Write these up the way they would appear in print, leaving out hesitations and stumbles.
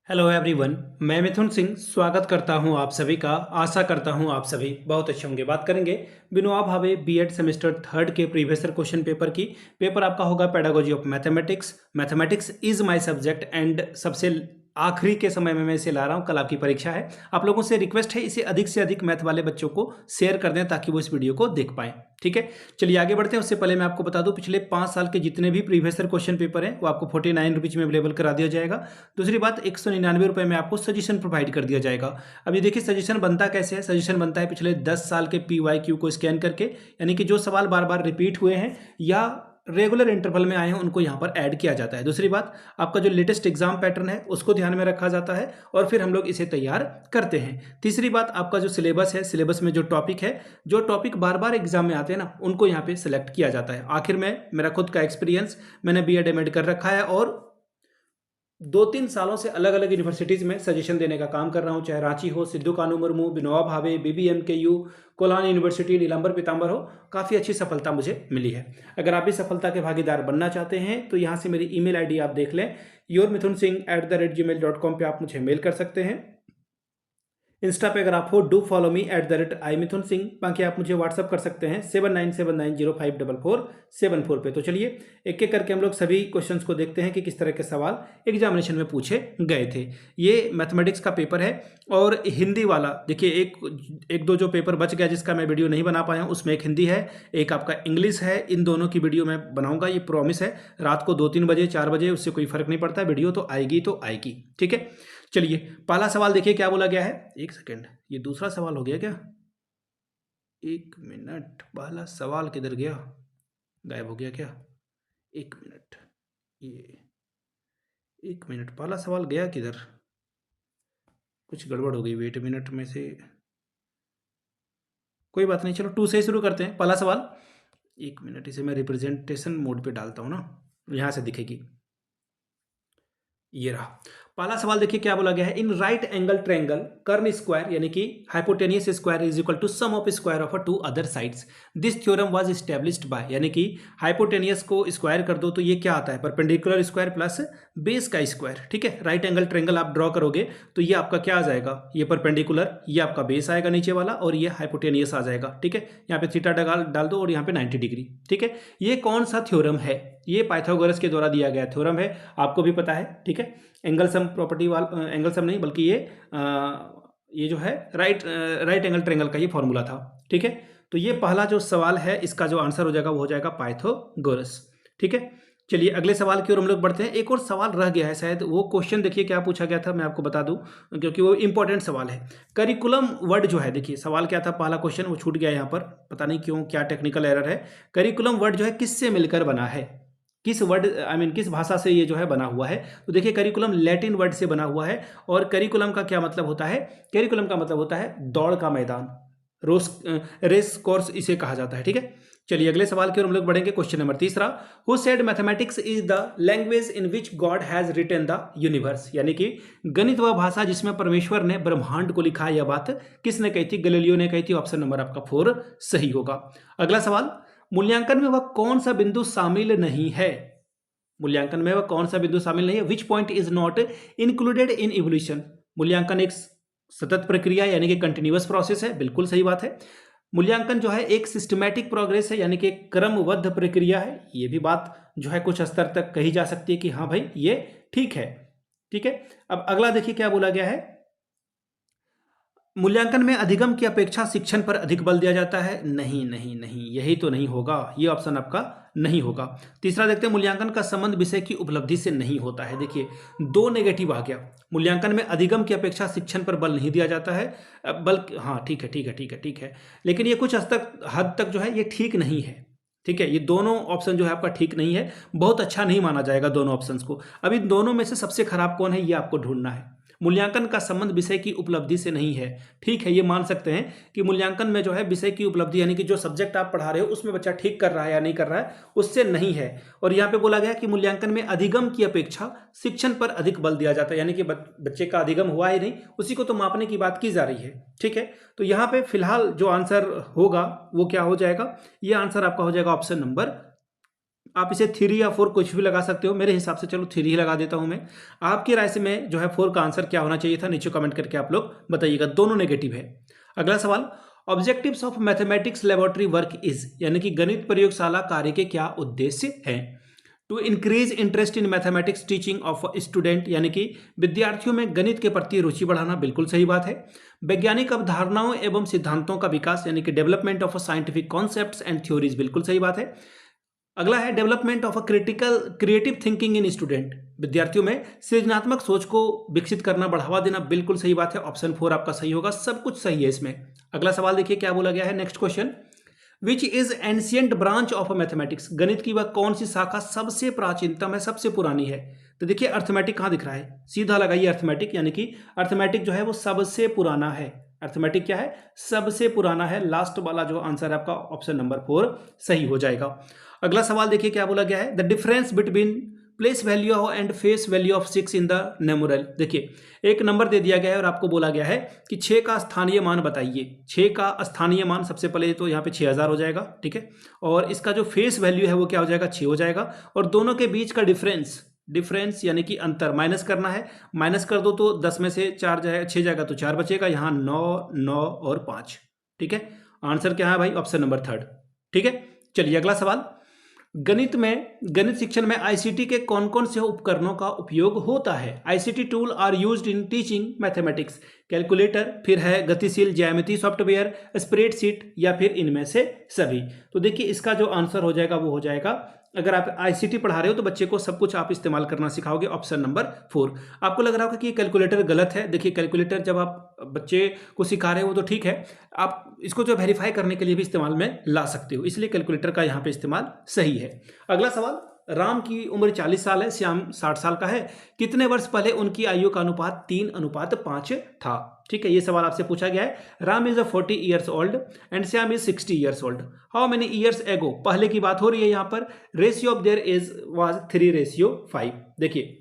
Hello everyone, मैं मिथुन सिंह स्वागत करता हूं आप सभी का। आशा करता हूं आप सभी बहुत अच्छे होंगे। बात करेंगे बिनोआ भावे बीएड सेमेस्टर थर्ड के प्रीवियस ईयर क्वेश्चन पेपर की। पेपर आपका होगा pedagogy of mathematics. Mathematics is my subject and सबसे आखिरी के समय में मैं इसे ला रहा हूं। कल आपकी परीक्षा है। आप लोगों से रिक्वेस्ट है इसे अधिक से अधिक मैथ वाले बच्चों को शेयर कर दें ताकि वो इस वीडियो को देख पाएं। ठीक है, चलिए आगे बढ़ते हैं। उससे पहले मैं आपको बता दूं पिछले 5 साल के जितने भी प्रीवियस ईयर क्वेश्चन पेपर हैं वो आपको 49 रुपीज़ में अवेलेबल करा दिया जाएगा। दूसरी बात, 199 रुपये में आपको सजेशन प्रोवाइड कर दिया जाएगा। अब ये देखिए सजेशन बनता कैसे है। सजेशन बनता है पिछले 10 साल के PYQ को स्कैन करके, यानी कि जो सवाल बार बार रिपीट हुए हैं या रेगुलर इंटरवल में आए हैं उनको यहाँ पर ऐड किया जाता है। दूसरी बात, आपका जो लेटेस्ट एग्जाम पैटर्न है उसको ध्यान में रखा जाता है और फिर हम लोग इसे तैयार करते हैं। तीसरी बात, आपका जो सिलेबस है, सिलेबस में जो टॉपिक है, जो टॉपिक बार बार एग्जाम में आते हैं ना, उनको यहाँ पे सिलेक्ट किया जाता है। आखिर में मेरा खुद का एक्सपीरियंस, मैंने BEd MAd कर रखा है और 2-3 सालों से अलग अलग यूनिवर्सिटीज़ में सजेशन देने का काम कर रहा हूँ, चाहे रांची हो, सिद्धू कानू मुर्मू, बिनोआ भावे, BBMKU, कोलान यूनिवर्सिटी, नीलांबर पीतांबर हो। काफ़ी अच्छी सफलता मुझे मिली है। अगर आप भी सफलता के भागीदार बनना चाहते हैं तो यहाँ से मेरी ईमेल ID आप देख लें, yourmithunsingh@gmail.com पे आप मुझे मेल कर सकते हैं। इंस्टा पे अगर आप हो, do follow me @iMithun Singh। बाकी आप मुझे व्हाट्सअप कर सकते हैं 7979054474 पे। तो चलिए एक एक करके हम लोग सभी क्वेश्चंस को देखते हैं कि किस तरह के सवाल एग्जामिनेशन में पूछे गए थे। ये मैथमेटिक्स का पेपर है और हिंदी वाला देखिए, एक दो जो पेपर बच गया जिसका मैं वीडियो नहीं बना पाया हूँ, उसमें एक हिंदी है, एक आपका इंग्लिश है। इन दोनों की वीडियो मैं बनाऊंगा, ये प्रॉमिस है। रात को 2-3 बजे 4 बजे उससे कोई फर्क नहीं पड़ता, वीडियो तो आएगी। ठीक है, चलिए पहला सवाल देखिए क्या बोला गया है। एक सेकेंड, ये दूसरा सवाल हो गया क्या? एक मिनट, पहला सवाल किधर गया? गायब हो गया क्या? एक मिनट, ये एक मिनट, पहला सवाल गया किधर? कुछ गड़बड़ हो गई। वेट मिनट में से, कोई बात नहीं, चलो 2 से ही शुरू करते हैं। पहला सवाल, एक मिनट, इसे मैं रिप्रेजेंटेशन मोड पे डालता हूँ ना, यहाँ से दिखेगी। ये रहा पहला सवाल। देखिए क्या बोला गया है। इन राइट एंगल ट्रायंगल कर्न स्क्वायर यानी कि hypotenuse square is equal to sum of square of two other sides. This theorem was established by, यानी कि हाइपोटेनियस को स्क्वायर कर दो तो ये क्या आता है? परपेंडिकुलर स्क्वायर प्लस बेस का स्क्वायर। ठीक है, राइट एंगल ट्रायंगल आप ड्रॉ करोगे तो ये आपका क्या आ जाएगा? ये परपेंडिकुलर, ये आपका बेस आएगा नीचे वाला और ये हाइपोटेनियस आ जाएगा। ठीक है, यहाँ पे थीटा डाल दो और यहाँ पे 90 डिग्री। ठीक है, ये कौन सा थ्योरम है? ये पाइथागोरस के द्वारा दिया गया थ्योरम है, आपको भी पता है। ठीक है, एंगल सम प्रॉपर्टी वाला, एंगल सम नहीं बल्कि ये जो है राइट एंगल ट्रायंगल का ये फॉर्मूला था। ठीक है, तो ये पहला जो सवाल है इसका जो आंसर हो जाएगा वो हो जाएगा पाइथागोरस। ठीक है, चलिए अगले सवाल की ओर हम लोग बढ़ते हैं। एक और सवाल रह गया है शायद, वो क्वेश्चन देखिए क्या पूछा गया था, मैं आपको बता दूं क्योंकि वो इंपॉर्टेंट सवाल है। करिकुलम वर्ड जो है, देखिए सवाल क्या था, पहला क्वेश्चन वो छूट गया यहाँ पर, पता नहीं क्यों, क्या टेक्निकल एरर है। करिकुलम वर्ड जो है किससे मिलकर बना है? किस वर्ड किस भाषा से ये जो है बना हुआ है? तो देखिए करिकुलम लैटिन वर्ड से बना हुआ है। और करिकुलम का क्या मतलब होता है? करिकुलम का मतलब होता है दौड़ का मैदान, रेस कोर्स इसे कहा जाता है। ठीक है, चलिए अगले सवाल की ओर हम लोग बढ़ेंगे। क्वेश्चन नंबर तीसरा, who said mathematics is the language in which God has written the universe, यानी कि गणित वह भाषा जिसमें परमेश्वर ने ब्रह्मांड को लिखा है। यह बात किसने कही थी? गैलीलियो ने कही थी। ऑप्शन नंबर आपका 4 सही होगा। अगला सवाल, मूल्यांकन में वह कौन सा बिंदु शामिल नहीं है? मूल्यांकन में वह कौन सा बिंदु शामिल नहीं है? Which point is not included in evolution. मूल्यांकन एक सतत प्रक्रिया यानी कि कंटिन्यूअस प्रोसेस है, बिल्कुल सही बात है। मूल्यांकन जो है एक सिस्टमैटिक प्रोग्रेस है यानी कि क्रमबद्ध प्रक्रिया है। ये भी बात जो है कुछ स्तर तक कही जा सकती है कि हाँ भाई ये ठीक है। ठीक है, अब अगला देखिए क्या बोला गया है। मूल्यांकन में अधिगम की अपेक्षा शिक्षण पर अधिक बल दिया जाता है। नहीं, यही तो नहीं होगा, ये ऑप्शन आपका नहीं होगा। तीसरा देखते हैं, मूल्यांकन का संबंध विषय की उपलब्धि से नहीं होता है। देखिए 2 नेगेटिव आ गया। मूल्यांकन में अधिगम की अपेक्षा शिक्षण पर बल नहीं दिया जाता है, बल्कि हाँ ठीक है, लेकिन ये कुछ हद तक जो है ये ठीक नहीं है। ठीक है, ये दोनों ऑप्शन जो है आपका ठीक नहीं है, बहुत अच्छा नहीं माना जाएगा दोनों ऑप्शंस को। अब इन दोनों में से सबसे खराब कौन है ये आपको ढूंढना है। मूल्यांकन का संबंध विषय की उपलब्धि से नहीं है, ठीक है, ये मान सकते हैं कि मूल्यांकन में जो है विषय की उपलब्धि यानी कि जो सब्जेक्ट आप पढ़ा रहे हो उसमें बच्चा ठीक कर रहा है या नहीं कर रहा है उससे नहीं है। और यहाँ पे बोला गया कि मूल्यांकन में अधिगम की अपेक्षा शिक्षण पर अधिक बल दिया जाता है, यानी कि बच्चे का अधिगम हुआ ही नहीं, उसी को तो मापने की बात की जा रही है। ठीक है, तो यहाँ पे फिलहाल जो आंसर होगा वो क्या हो जाएगा? ये आंसर आपका हो जाएगा ऑप्शन नंबर आप इसे 3 या 4 कुछ भी लगा सकते हो, मेरे हिसाब से चलो 3 ही लगा देता हूं मैं। आपकी राय से मैं जो है 4 का आंसर क्या होना चाहिए था, नीचे कमेंट करके आप लोग बताइएगा, दोनों नेगेटिव है। अगला सवाल, objectives of mathematics laboratory work is, यानी कि गणित प्रयोगशाला कार्य के क्या उद्देश्य हैं? To increase interest in mathematics teaching of student, यानी कि विद्यार्थियों में गणित के प्रति रुचि बढ़ाना, बिल्कुल सही बात है। वैज्ञानिक अवधारणाओं एवं सिद्धांतों का विकास, यानी कि development of scientific concepts and theories, बिल्कुल सही बात है। अगला है development of a creative thinking in student, विद्यार्थियों में सृजनात्मक सोच को विकसित करना, बढ़ावा देना, बिल्कुल सही बात है। ऑप्शन 4 आपका सही होगा, सब कुछ सही है इसमें। अगला सवाल देखिए क्या बोला गया है, next question, which is ancient branch of mathematics, गणित की वह कौन सी शाखा सबसे प्राचीनतम है, सबसे पुरानी है? तो देखिए अर्थमेटिक कहाँ दिख रहा है, सीधा लगाइए अर्थमेटिक, यानी कि अर्थमेटिक जो है वो सबसे पुराना है। अर्थमेटिक क्या है, सबसे पुराना है। लास्ट वाला जो आंसर है आपका ऑप्शन नंबर 4 सही हो जाएगा। अगला सवाल देखिए क्या बोला गया है, the difference between place value and face value of 6 in the numeral. देखिए एक नंबर दे दिया गया है और आपको बोला गया है कि 6 का स्थानीय मान बताइए। 6 का स्थानीय मान सबसे पहले तो यहाँ पे 6000 हो जाएगा, ठीक है, और इसका जो फेस वैल्यू है वो क्या हो जाएगा, 6 हो जाएगा, और दोनों के बीच का डिफरेंस यानी कि अंतर माइनस करना है। माइनस कर दो तो 10 में से 4 जाएगा, 6 जाएगा तो 4 बचेगा, यहाँ 9, 9 और 5, ठीक है। आंसर क्या है भाई, ऑप्शन नंबर 3, ठीक है। चलिए अगला सवाल, गणित शिक्षण में आईसीटी के कौन कौन से उपकरणों का उपयोग होता है? ICT tool are used in teaching mathematics, calculator, फिर है गतिशील ज्यामिति सॉफ्टवेयर, स्प्रेडशीट, या फिर इनमें से सभी। तो देखिए इसका जो आंसर हो जाएगा वो हो जाएगा, अगर आप आईसीटी पढ़ा रहे हो तो बच्चे को सब कुछ आप इस्तेमाल करना सिखाओगे, ऑप्शन नंबर 4। आपको लग रहा होगा कि कैलकुलेटर गलत है, देखिए कैलकुलेटर जब आप बच्चे को सिखा रहे हो तो ठीक है, आप इसको जो वेरीफाई करने के लिए भी इस्तेमाल में ला सकते हो, इसलिए कैलकुलेटर का यहाँ पे इस्तेमाल सही है। अगला सवाल, राम की उम्र 40 साल है, श्याम 60 साल का है, कितने वर्ष पहले उनकी आयु का अनुपात 3:5 था? ठीक है, ये सवाल आपसे पूछा गया है। Ram is 40 years old and Shyam is 60 years old, how many years ago, पहले की बात हो रही है यहाँ पर, ratio of their age was 3:5। देखिए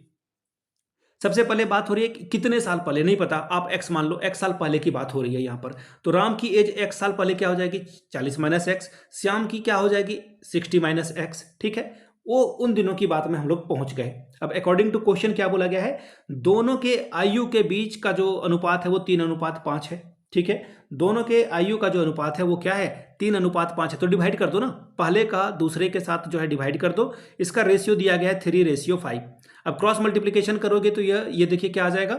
सबसे पहले बात हो रही है कि कितने साल पहले, नहीं पता, आप x मान लो, x साल पहले की बात हो रही है यहाँ पर, तो राम की एज x साल पहले क्या हो जाएगी, 40 - x, श्याम की क्या हो जाएगी, 60 - x, ठीक है। वो उन दिनों की बात में हम लोग पहुंच गए। अब अकॉर्डिंग टू क्वेश्चन क्या बोला गया है, दोनों के आयु के बीच का जो अनुपात है वो 3:5 है, ठीक है। दोनों के आयु का जो अनुपात है वो क्या है, 3:5 है, तो डिवाइड कर दो ना, पहले का दूसरे के साथ जो है डिवाइड कर दो। इसका रेशियो दिया गया है 3:5। अब क्रॉस मल्टीप्लिकेशन करोगे तो ये देखिए क्या आ जाएगा,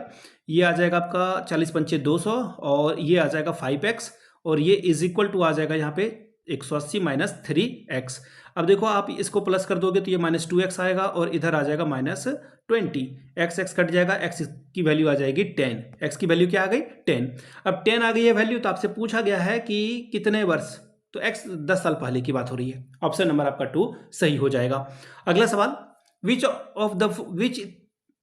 ये आ जाएगा आपका 40 पंचे 200, और ये आ जाएगा 5x, और ये इज इक्वल टू आ जाएगा यहाँ पे 180 - 3x। अब देखो आप इसको प्लस कर दोगे तो ये -2x आएगा, और इधर आ जाएगा -20, x कट जाएगा, x की वैल्यू आ जाएगी 10, x की वैल्यू क्या आ गई, 10। अब 10 आ गई है वैल्यू, तो आपसे पूछा गया है कि कितने वर्ष, तो x 10 साल पहले की बात हो रही है, ऑप्शन नंबर आपका 2 सही हो जाएगा। अगला सवाल, which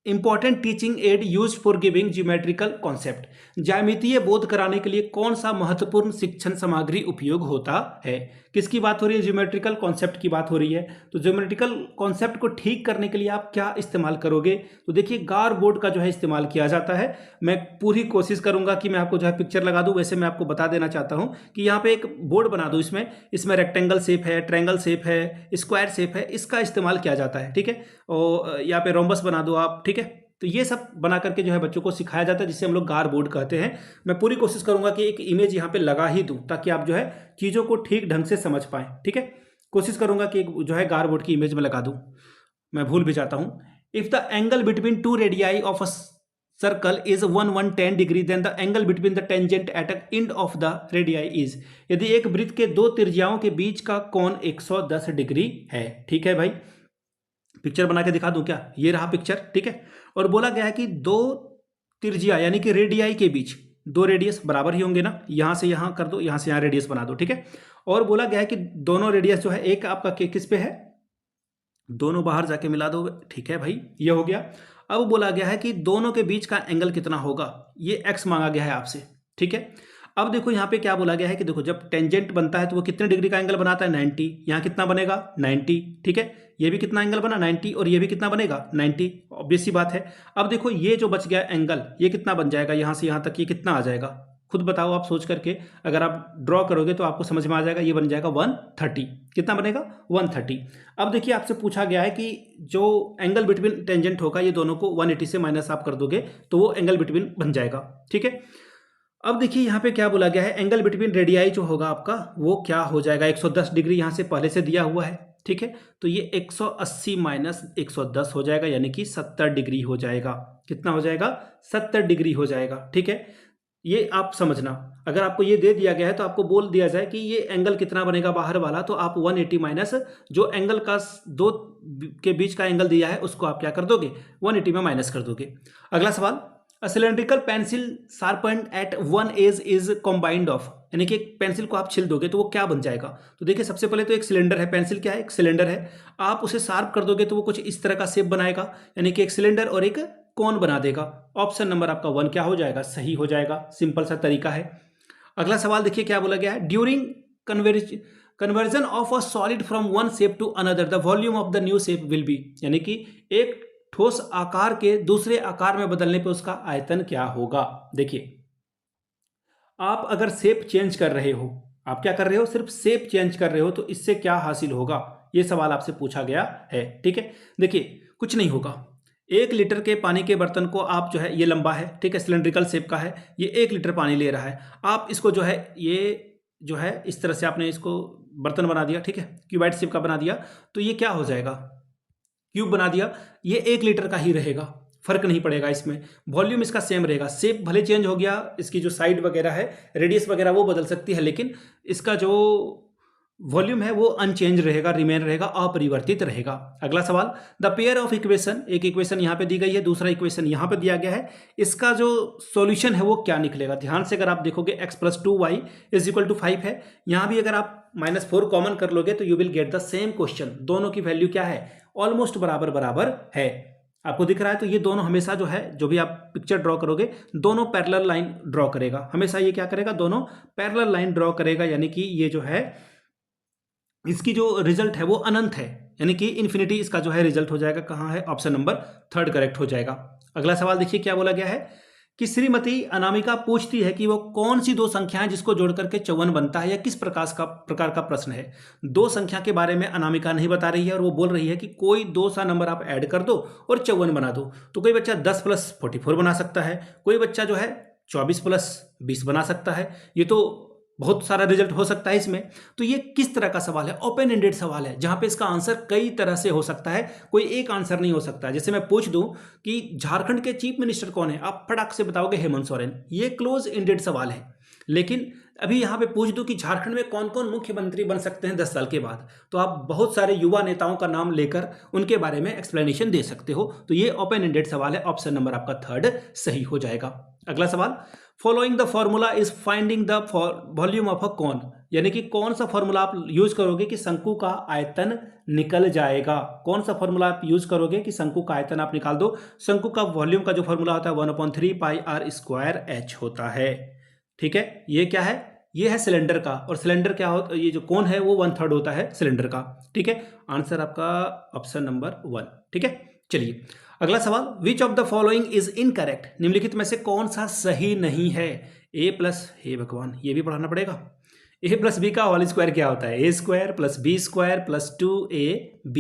important teaching add use for giving geometrical concept, ज्यामितीय बोध कराने के लिए कौन सा महत्वपूर्ण शिक्षण सामग्री उपयोग होता है? किसकी बात हो रही है, ज्योमेट्रिकल कॉन्सेप्ट की बात हो रही है। तो ज्योमेट्रिकल कॉन्सेप्ट को ठीक करने के लिए आप क्या इस्तेमाल करोगे, तो देखिए गार बोर्ड का जो है इस्तेमाल किया जाता है। मैं पूरी कोशिश करूंगा कि मैं आपको जो है पिक्चर लगा दूं, वैसे मैं आपको बता देना चाहता हूं कि यहाँ पे एक बोर्ड बना दूं, इसमें रेक्टेंगल शेप है, ट्रायंगल शेप है, स्क्वायर शेप है, इसका इस्तेमाल किया जाता है, ठीक है। और यहाँ पे रोम्बस बना दो आप, ठीक है। तो ये सब बना करके जो है बच्चों को सिखाया जाता है, जिसे हम लोग गार बोर्ड कहते हैं। मैं पूरी कोशिश करूंगा कि एक इमेज यहाँ पे लगा ही दूं, ताकि आप जो है चीज़ों को ठीक ढंग से समझ पाएं, ठीक है। कोशिश करूंगा कि एक जो है गार बोर्ड की इमेज में लगा दूं, मैं भूल भी जाता हूं। If the angle between 2 radii of a circle is 110 degree, then the angle between the tangent at end of the radii is, यदि एक वृत्त के 2 त्रिज्याओं के बीच का कोण 110 डिग्री है, ठीक है भाई। पिक्चर बना के दिखा दूं क्या, ये रहा पिक्चर, ठीक है। और बोला गया है कि 2 त्रिज्या यानी कि रेडियाई के बीच 2 रेडियस बराबर ही होंगे ना, यहां से यहां कर दो, यहां से यहां रेडियस बना दो, ठीक है। और बोला गया है कि दोनों रेडियस जो है, एक आपका किस पे है, दोनों बाहर जाके मिला दो, ठीक है भाई, ये हो गया। अब बोला गया है कि दोनों के बीच का एंगल कितना होगा, ये x मांगा गया है आपसे, ठीक है। अब देखो यहाँ पे क्या बोला गया है कि देखो जब टेंजेंट बनता है तो वो कितने डिग्री का एंगल बनाता है, 90। यहाँ कितना बनेगा, 90, ठीक है। ये भी कितना एंगल बना, 90, और ये भी कितना बनेगा, 90, ऑब्वियस सी बात है। अब देखो ये जो बच गया एंगल, ये कितना बन जाएगा, यहाँ से यहाँ तक ये कितना आ जाएगा, खुद बताओ आप सोच करके, अगर आप ड्रॉ करोगे तो आपको समझ में आ जाएगा। ये बन जाएगा 130। कितना बनेगा? 130। अब देखिए आपसे पूछा गया है कि जो एंगल बिटवीन टेंजेंट होगा ये दोनों को 180 से माइनस आप कर दोगे तो वो एंगल बिटवीन बन जाएगा। ठीक है, अब देखिए यहाँ पे क्या बोला गया है, एंगल बिटवीन रेडियाई जो होगा आपका वो क्या हो जाएगा, 110 डिग्री यहाँ से पहले से दिया हुआ है। ठीक है, तो ये 180 माइनस 110 हो जाएगा, यानी कि 70 डिग्री हो जाएगा। कितना हो जाएगा? 70 डिग्री हो जाएगा। ठीक है, ये आप समझना, अगर आपको ये दे दिया गया है तो आपको बोल दिया जाए कि ये एंगल कितना बनेगा बाहर वाला, तो आप 180 माइनस जो एंगल का दो के बीच का एंगल दिया है उसको आप क्या कर दोगे, 180 में माइनस कर दोगे। अगला सवाल, a cylindrical pencil sharpened at one edge is combined of, यानी कि एक पेंसिल को आप छिल दोगे तो वो क्या बन जाएगा। तो देखिए सबसे पहले तो एक सिलेंडर है, पेंसिल क्या है, एक सिलेंडर है, आप उसे शार्प कर दोगे तो वो कुछ इस तरह का शेप बनाएगा, यानी कि एक सिलेंडर और एक कौन बना देगा। ऑप्शन नंबर आपका 1 क्या हो जाएगा, सही हो जाएगा। सिंपल सा तरीका है। अगला सवाल देखिए क्या बोला गया है, during conversion of a solid from one shape to another the volume of the new shape will be, यानी कि एक ठोस आकार के दूसरे आकार में बदलने पे उसका आयतन क्या होगा। देखिए आप अगर शेप चेंज कर रहे हो, आप क्या कर रहे हो, सिर्फ शेप चेंज कर रहे हो, तो इससे क्या हासिल होगा, ये सवाल आपसे पूछा गया है। ठीक है, देखिए कुछ नहीं होगा। 1 लीटर के पानी के बर्तन को आप जो है, ये लंबा है, ठीक है, सिलेंड्रिकल शेप का है, ये 1 लीटर पानी ले रहा है, आप इसको जो है, ये जो है इस तरह से आपने इसको बर्तन बना दिया, ठीक है, क्यूबाइड शेप का बना दिया, तो ये क्या हो जाएगा, क्यूब बना दिया, ये 1 लीटर का ही रहेगा, फर्क नहीं पड़ेगा इसमें, वॉल्यूम इसका सेम रहेगा। शेप भले चेंज हो गया, इसकी जो साइड वगैरह है, रेडियस वगैरह वो बदल सकती है, लेकिन इसका जो वॉल्यूम है वो अनचेंज रहेगा, रिमेन रहेगा, अपरिवर्तित रहेगा। अगला सवाल, द पेयर ऑफ इक्वेशन, एक इक्वेशन यहां पे दी गई है, दूसरा इक्वेशन यहां पे दिया गया है, इसका जो सॉल्यूशन है वो क्या निकलेगा। ध्यान से अगर आप देखोगे x + 2y = 5 है, यहां भी अगर आप -4 कॉमन कर लोगे तो you will get the same question. दोनों की वैल्यू क्या है, ऑलमोस्ट बराबर बराबर है, आपको दिख रहा है। तो ये दोनों हमेशा जो है, जो भी आप पिक्चर ड्रॉ करोगे, दोनों पैरेलल लाइन ड्रॉ करेगा, हमेशा ये क्या करेगा, दोनों पैरेलल लाइन ड्रॉ करेगा, यानी कि ये जो है इसकी जो रिजल्ट है वो अनंत है, यानी कि इन्फिनिटी इसका जो है रिजल्ट हो जाएगा। कहाँ है, ऑप्शन नंबर 3 करेक्ट हो जाएगा। अगला सवाल देखिए क्या बोला गया है कि श्रीमती अनामिका पूछती है कि वो कौन सी 2 संख्याएं जिसको जोड़ करके 54 बनता है, या किस प्रकार का प्रश्न है। 2 संख्या के बारे में अनामिका नहीं बता रही है और वो बोल रही है कि कोई 2 सा नंबर आप ऐड कर दो और 54 बना दो। तो कोई बच्चा 10 + 44 बना सकता है, कोई बच्चा जो है 24 + 20 बना सकता है, ये तो बहुत सारा रिजल्ट हो सकता है इसमें। तो ये किस तरह का सवाल है, ओपन एंडेड सवाल है, जहां पे इसका आंसर कई तरह से हो सकता है, कोई एक आंसर नहीं हो सकता। जैसे मैं पूछ दूं कि झारखंड के चीफ मिनिस्टर कौन है, आप फटाक से बताओगे हेमंत सोरेन, ये क्लोज एंडेड सवाल है। लेकिन अभी यहां पे पूछ दूं कि झारखंड में कौन कौन मुख्यमंत्री बन सकते हैं 10 साल के बाद, तो आप बहुत सारे युवा नेताओं का नाम लेकर उनके बारे में एक्सप्लेनेशन दे सकते हो। तो ये ओपन एंडेड सवाल है, ऑप्शन नंबर आपका 3 सही हो जाएगा। अगला सवाल, following the formula is finding the volume of a cone, यानी कि कौन सा फॉर्मूला आप यूज करोगे कि शंकु का आयतन निकल जाएगा। कौन सा फॉर्मूला आप यूज करोगे कि शंकु का आयतन आप निकाल दो। शंकु का वॉल्यूम का जो फॉर्मूला होता है 1/3 πr² होता है। ठीक है, ये क्या है, ये है सिलेंडर का, और सिलेंडर क्या होता है, ये जो कोन है वो 1/3 होता है सिलेंडर का। ठीक है, आंसर आपका ऑप्शन नंबर 1। ठीक है, चलिए अगला सवाल, which of the following is incorrect, निम्नलिखित में से कौन सा सही नहीं है। हे भगवान, ये भी पढ़ाना पड़ेगा। a + b का होल स्क्वायर क्या होता है, a² + b² + 2ab।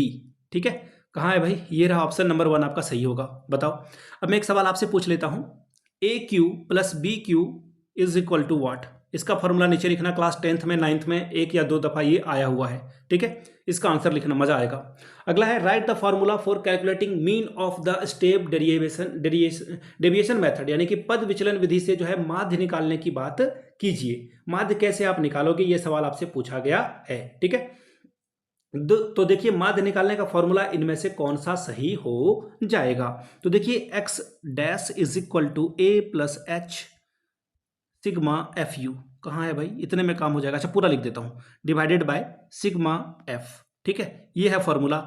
ठीक है, कहाँ है भाई, ये रहा, ऑप्शन नंबर 1 आपका सही होगा। बताओ, अब मैं एक सवाल आपसे पूछ लेता हूं, aq + bq = व्हाट। इसका फॉर्मूला नीचे लिखना, क्लास 10th में 9th में 1 या 2 दफा ये आया हुआ है। ठीक है, इसका आंसर लिखना, मजा आएगा। अगला है, right the formula for calculating mean of the step deviation method, यानी कि पद विचलन विधि से जो है माध्य निकालने की बात कीजिए। माध्य कैसे आप निकालोगे, ये सवाल आपसे पूछा गया है। ठीक है, तो देखिए माध्य निकालने का फॉर्मूला इनमें से कौन सा सही हो जाएगा। तो देखिए x' = a + h sigma FU, कहाँ है भाई, इतने में काम हो जाएगा। अच्छा पूरा लिख देता हूँ, डिवाइडेड बाय सिग्मा F। ठीक है, ये है फॉर्मूला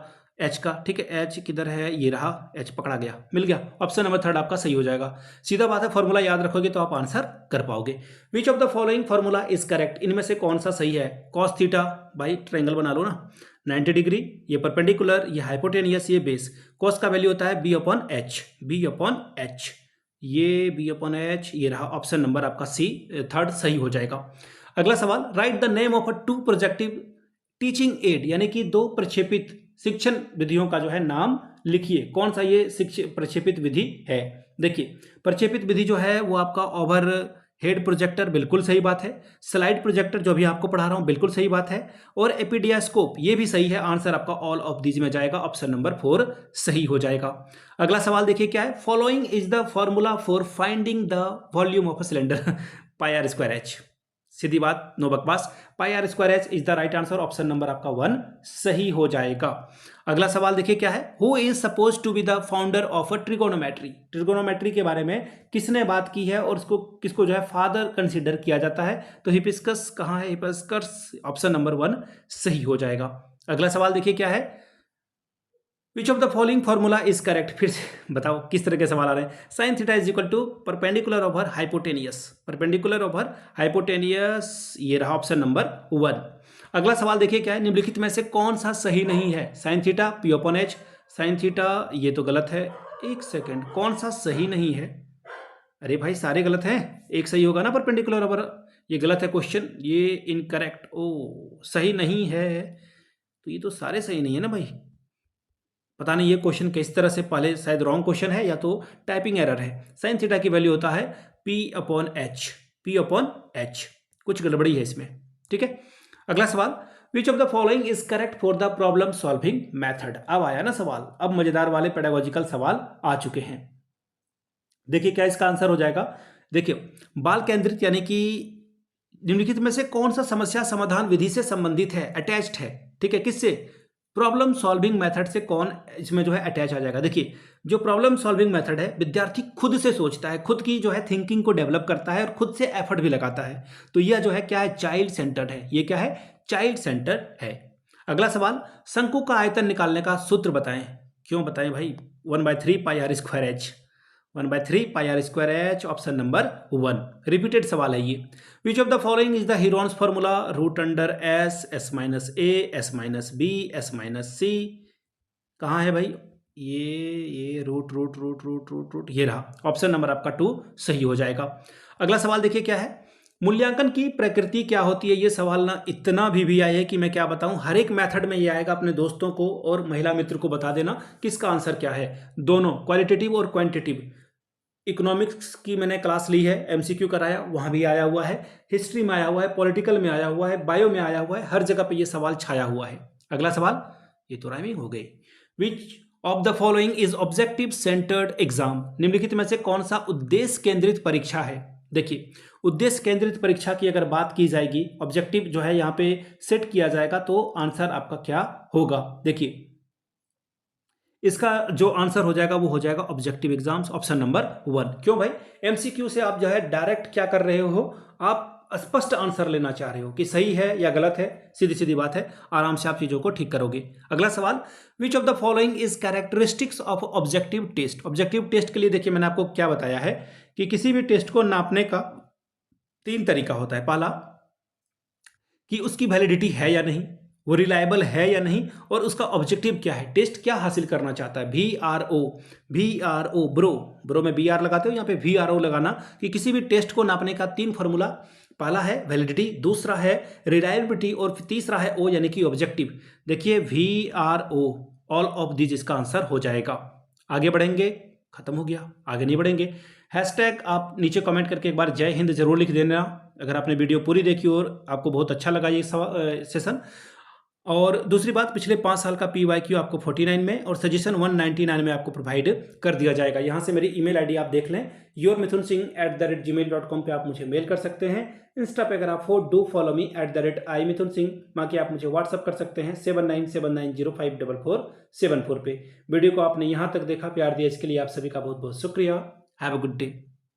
H का। ठीक है, H किधर है, ये रहा, H पकड़ा गया, मिल गया। ऑप्शन नंबर 3 आपका सही हो जाएगा। सीधा बात है, फॉर्मूला याद रखोगे तो आप आंसर कर पाओगे। विच of the following formula is correct, इनमें से कौन सा सही है। कॉस थीटा, भाई ट्रायंगल बना लो ना, 90 डिग्री, ये परपेंडिकुलर, ये हाइपोटेनियस, ये बेस। कॉस का वैल्यू होता है b/h, b/h। ये बी अपॉन एच, ये रहा ऑप्शन नंबर आपका सी, थर्ड सही हो जाएगा। अगला सवाल, write the name of a two projective teaching aid, यानी कि दो प्रक्षेपित शिक्षण विधियों का जो है नाम लिखिए। कौन सा ये प्रक्षेपित विधि है? देखिए, प्रक्षेपित विधि जो है वो आपका ओवर हेड प्रोजेक्टर, बिल्कुल सही बात है। स्लाइड प्रोजेक्टर जो भी आपको पढ़ा रहा हूं, बिल्कुल सही बात है। और एपीडियास्कोप, ये भी सही है। आंसर आपका ऑल ऑफ दीज में जाएगा, ऑप्शन नंबर 4 सही हो जाएगा। अगला सवाल देखिए क्या है, following is the formula for finding the volume of a cylinder pi r square h. सीधी बात, नो बकवास, pi r square h is the right answer, option number आपका 1 सही हो जाएगा। अगला सवाल देखिए क्या है, who is suppose to be the founder of a trigonometry. Trigonometry के बारे में किसने बात की है और उसको किसको जो है फादर कंसीडर किया जाता है? तो हिबिस्कस कहाँ है? हिबिस्कस, ऑप्शन नंबर 1 सही हो जाएगा। अगला सवाल देखिए क्या है, विच of the following formula is correct. फिर से बताओ किस तरह के सवाल आ रहे हैं। Sine theta is equal to perpendicular over hypotenuse, perpendicular over hypotenuse, ये रहा ऑप्शन नंबर 1। अगला सवाल देखिए क्या है, निम्नलिखित में से कौन सा सही नहीं है? Sine theta P upon H, sine theta ये तो गलत है। एक सेकेंड, कौन सा सही नहीं है? अरे भाई सारे गलत हैं, एक सही होगा ना परपेंडिकुलर ओवर, ये गलत है क्वेश्चन, ये इनकरेक्ट। ओ सही नहीं है, तो ये तो सारे सही नहीं है ना भाई। पता नहीं ये क्वेश्चन किस तरह से, पहले शायद रॉन्ग क्वेश्चन है या तो टाइपिंग एरर है। साइन थीटा की वैल्यू होता है P upon H, P upon H, कुछ गड़बड़ी है इसमें, ठीक है। अगला सवाल, which of the following is correct for the problem solving method. अब आया ना सवाल, अब मजेदार वाले पेडागोजिकल सवाल आ चुके हैं। देखिए क्या इसका आंसर हो जाएगा। देखिए, बाल केंद्रित यानी कि निम्नलिखित में से कौन सा समस्या समाधान विधि से संबंधित है, अटैच्ड है, ठीक है, किससे? प्रॉब्लम सॉल्विंग मेथड से कौन इसमें जो है अटैच आ जाएगा? देखिए, जो प्रॉब्लम सॉल्विंग मेथड है, विद्यार्थी खुद से सोचता है, खुद की जो है थिंकिंग को डेवलप करता है और खुद से एफर्ट भी लगाता है, तो यह जो है क्या है, चाइल्ड सेंटर्ड है। ये क्या है? चाइल्ड सेंटर्ड है। अगला सवाल, शंकु का आयतन निकालने का सूत्र बताएं। क्यों बताएं भाई? 1/3 pi r square h, 1/3 pi r square h, option number 1। Repeated सवाल है ये। Which of the following is the Heron's formula, root under s, s minus a, s minus b, s minus c. कहाँ है भाई? ये root root root root root root, ये रहा, option number आपका 2 सही हो जाएगा। अगला सवाल देखिए क्या है, मूल्यांकन की प्रकृति क्या होती है। ये सवाल ना इतना भी आया है कि मैं क्या बताऊं, हर एक मेथड में ये आएगा। अपने दोस्तों को और महिला मित्र को बता देना किसका आंसर क्या है। दोनों क्वालिटेटिव और क्वांटिटेटिव। इकोनॉमिक्स की मैंने क्लास ली है, एमसीक्यू कराया, वहां भी आया हुआ है, हिस्ट्री में आया हुआ है, पॉलिटिकल में आया हुआ है, बायो में आया हुआ है, हर जगह पे ये सवाल छाया हुआ है। अगला सवाल, ये तो राइमिंग हो गई। विच of the following is objective centred exam. निम्नलिखित में से कौन सा उद्देश्य केंद्रित परीक्षा है? देखिए, उद्देश्य केंद्रित परीक्षा की अगर बात की जाएगी, ऑब्जेक्टिव जो है यहाँ पे सेट किया जाएगा, तो आंसर आपका क्या होगा? देखिए, इसका जो आंसर हो जाएगा वो हो जाएगा ऑब्जेक्टिव एग्जाम्स, ऑप्शन नंबर 1। क्यों भाई? एमसीक्यू से आप जो है डायरेक्ट क्या कर रहे हो, आप स्पष्ट आंसर लेना चाह रहे हो कि सही है या गलत है, सीधी सीधी बात है, आराम से आप चीजों को ठीक करोगे। अगला सवाल, which of the following is characteristics of objective test. Objective test के लिए देखिए मैंने आपको क्या बताया है कि किसी भी टेस्ट को नापने का 3 तरीका होता है। पहला, कि उसकी वैलिडिटी है या नहीं, वो रिलायबल है या नहीं, और उसका ऑब्जेक्टिव क्या है, टेस्ट क्या हासिल करना चाहता है। VRO ब्रो में BR लगाते हो, यहाँ पे VRO लगाना, कि किसी भी टेस्ट को नापने का 3 फॉर्मूला। पहला है वैलिडिटी, दूसरा है रिलायबिलिटी, और तीसरा है O यानी कि ऑब्जेक्टिव। देखिए VRO, ऑल ऑफ दिस इसका आंसर हो जाएगा। आगे बढ़ेंगे, खत्म हो गया, आगे नहीं बढ़ेंगे। हैशटैग आप नीचे कमेंट करके एक बार जय हिंद जरूर लिख देना अगर आपने वीडियो पूरी देखी और आपको बहुत अच्छा लगा ये सेशन। और दूसरी बात, पिछले 5 साल का PYQ आपको 49 में और सजेशन 199 में आपको प्रोवाइड कर दिया जाएगा। यहाँ से मेरी ईमेल आईडी आप देख लें, yourmithunsingh@gmail.com पे आप मुझे मेल कर सकते हैं। इंस्टा पे अगर आप हो, डू फॉलो मी @imithunsingh। बाकी आप मुझे व्हाट्सअप कर सकते हैं 7979054474 पे। वीडियो को आपने यहाँ तक देखा, प्यार दिया, इसके लिए आप सभी का बहुत बहुत शुक्रिया। Have a good day.